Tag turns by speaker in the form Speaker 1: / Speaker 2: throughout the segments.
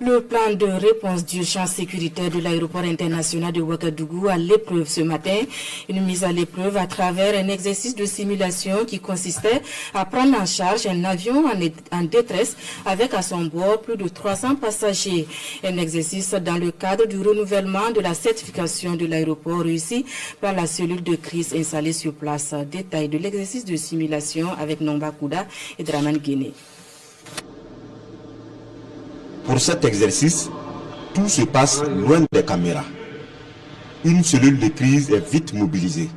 Speaker 1: Le plan de réponse d'urgence sécuritaire de l'aéroport international de Ouagadougou à l'épreuve ce matin. Une mise à l'épreuve à travers un exercice de simulation qui consistait à prendre en charge un avion en détresse avec à son bord plus de 300 passagers. Un exercice dans le cadre du renouvellement de la certification de l'aéroport réussi par la cellule de crise installée sur place. Détail de l'exercice de simulation avec Nomba Kouda et Draman Guéné.
Speaker 2: Pour cet exercice, tout se passe loin des caméras. Une cellule de crise est vite mobilisée.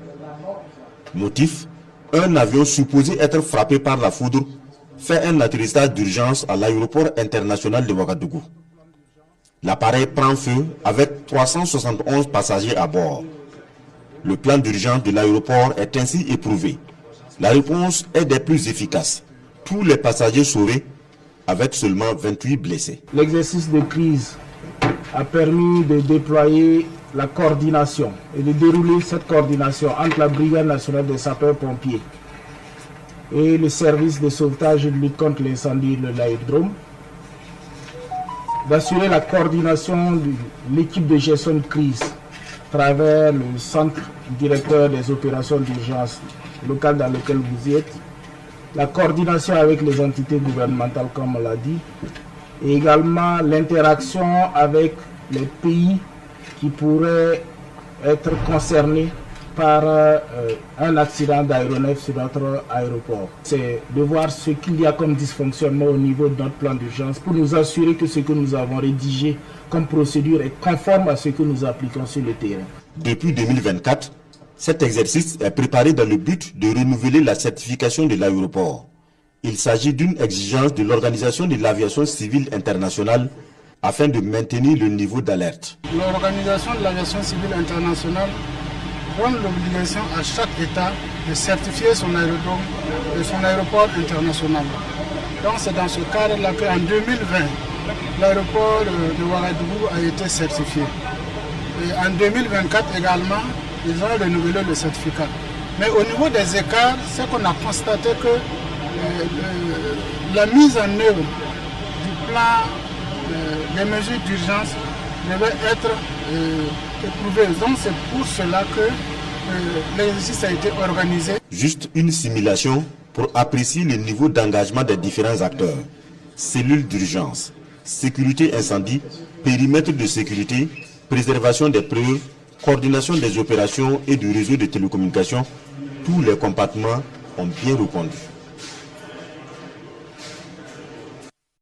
Speaker 2: Motif, un avion supposé être frappé par la foudre fait un atterrissage d'urgence à l'aéroport international de Ouagadougou. L'appareil prend feu avec 371 passagers à bord. Le plan d'urgence de l'aéroport est ainsi éprouvé. La réponse est des plus efficaces. Tous les passagers sauvés avec seulement 28 blessés.
Speaker 3: L'exercice de crise a permis de déployer la coordination et de dérouler cette coordination entre la Brigade nationale des sapeurs-pompiers et le service de sauvetage et de lutte contre l'incendie de l'aérodrome, d'assurer la coordination de l'équipe de gestion de crise à travers le centre directeur des opérations d'urgence locales dans lequel vous y êtes, la coordination avec les entités gouvernementales, comme on l'a dit, et également l'interaction avec les pays qui pourraient être concernés par un accident d'aéronef sur notre aéroport. C'est de voir ce qu'il y a comme dysfonctionnement au niveau de notre plan d'urgence pour nous assurer que ce que nous avons rédigé comme procédure est conforme à ce que nous appliquons sur le terrain.
Speaker 2: Depuis 2024, cet exercice est préparé dans le but de renouveler la certification de l'aéroport. Il s'agit d'une exigence de l'Organisation de l'aviation civile internationale afin de maintenir le niveau d'alerte.
Speaker 4: L'Organisation de l'aviation civile internationale donne l'obligation à chaque État de certifier son aérodrome et son aéroport international. Donc c'est dans ce cadre-là qu'en 2020, l'aéroport de Ouagadougou a été certifié. Et en 2024 également, ils ont renouvelé le certificat. Mais au niveau des écarts, c'est qu'on a constaté que la mise en œuvre du plan des mesures d'urgence devait être éprouvée. Donc c'est pour cela que l'exercice a été organisé.
Speaker 2: Juste une simulation pour apprécier le niveau d'engagement des différents acteurs. Cellules d'urgence, sécurité incendie, périmètre de sécurité, préservation des preuves, coordination des opérations et du réseau de télécommunications, tous les compartiments ont bien répondu.